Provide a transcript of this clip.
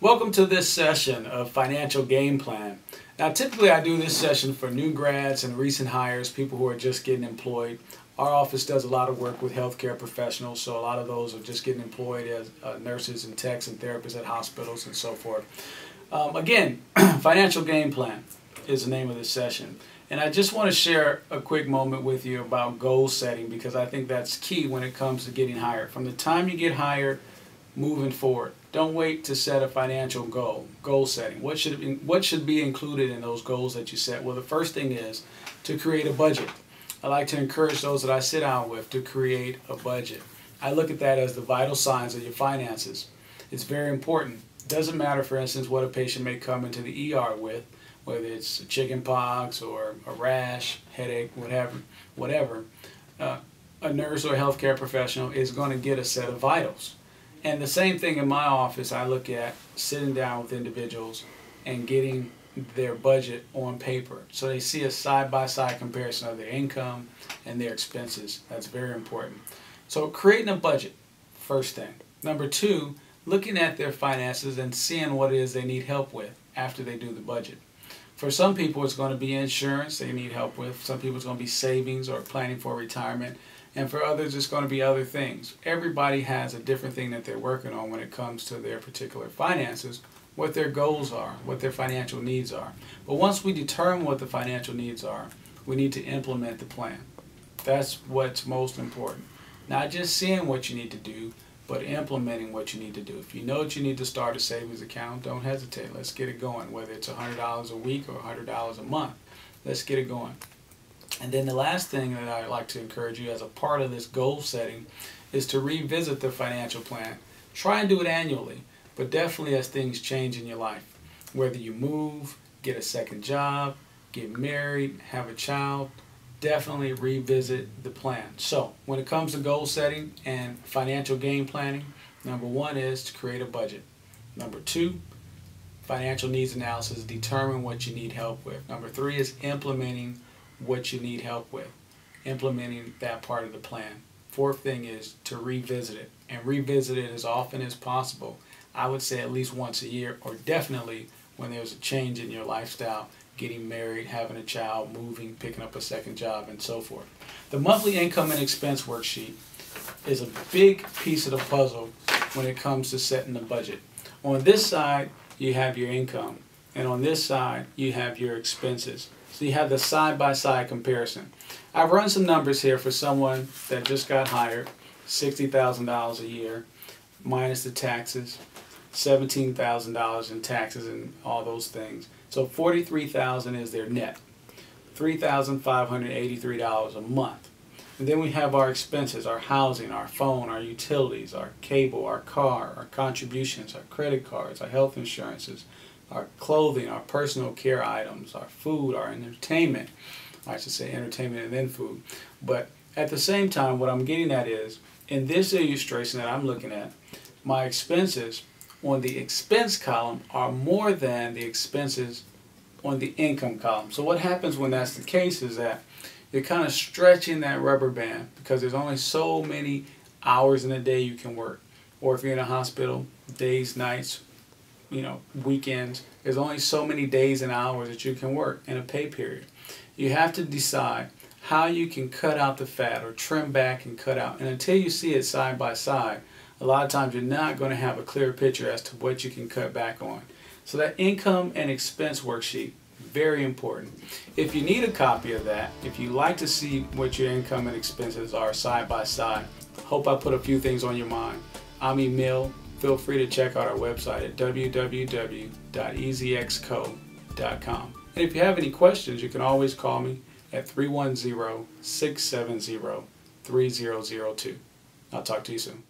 Welcome to this session of Financial Game Plan. Now typically I do this session for new grads and recent hires, people who are just getting employed. Our office does a lot of work with healthcare professionals, so a lot of those are just getting employed as nurses and techs and therapists at hospitals and so forth. Again, Financial Game Plan is the name of this session. And I just want to share a quick moment with you about goal setting, because I think that's key when it comes to getting hired. From the time you get hired, moving forward, don't wait to set a financial goal setting. What should be included in those goals that you set? Well, the first thing is to create a budget. I like to encourage those that I sit down with to create a budget. I look at that as the vital signs of your finances. It's very important. It doesn't matter, for instance, what a patient may come into the ER with, whether it's chicken pox or a rash, headache, whatever. A nurse or a healthcare professional is going to get a set of vitals. And the same thing in my office, I look at sitting down with individuals and getting their budget on paper, so they see a side-by-side comparison of their income and their expenses. That's very important. So creating a budget, first thing. Number two, looking at their finances and seeing what it is they need help with after they do the budget. For some people, it's going to be insurance they need help with. Some people, it's going to be savings or planning for retirement. And for others, it's going to be other things. Everybody has a different thing that they're working on when it comes to their particular finances, what their goals are, what their financial needs are. But once we determine what the financial needs are, we need to implement the plan. That's what's most important. Not just seeing what you need to do, but implementing what you need to do. If you know that you need to start a savings account, don't hesitate. Let's get it going, whether it's $100 a week or $100 a month. Let's get it going. And then the last thing that I'd like to encourage you as a part of this goal setting is to revisit the financial plan. Try and do it annually, but definitely as things change in your life. Whether you move, get a second job, get married, have a child, definitely revisit the plan. So when it comes to goal setting and financial game planning, number one is to create a budget. Number two, financial needs analysis, determine what you need help with. Number three is implementing what you need help with, implementing that part of the plan. Fourth thing is to revisit it, and revisit it as often as possible. I would say at least once a year, or definitely when there's a change in your lifestyle, getting married, having a child, moving, picking up a second job, and so forth. The monthly income and expense worksheet is a big piece of the puzzle when it comes to setting the budget. On this side, you have your income, and on this side, you have your expenses. So you have the side-by-side comparison. I've run some numbers here for someone that just got hired, $60,000 a year, minus the taxes, $17,000 in taxes and all those things. So $43,000 is their net, $3,583 a month. And then we have our expenses, our housing, our phone, our utilities, our cable, our car, our contributions, our credit cards, our health insurances, our clothing, our personal care items, our food, our entertainment. I should say entertainment and then food. But at the same time, what I'm getting at is, in this illustration that I'm looking at, my expenses on the expense column are more than the expenses on the income column. So what happens when that's the case is that you're kind of stretching that rubber band, because there's only so many hours in a day you can work. Or if you're in a hospital, days, nights, weekends, there's only so many days and hours that you can work in a pay period. You have to decide how you can cut out the fat, or trim back and cut out. And until you see it side by side, a lot of times you're not going to have a clear picture as to what you can cut back on. So that income and expense worksheet, very important. If you need a copy of that, if you like to see what your income and expenses are side by side, hope I put a few things on your mind. I'm Emil. Feel free to check out our website at www.easyxco.com. And if you have any questions, you can always call me at 310-670-3002. I'll talk to you soon.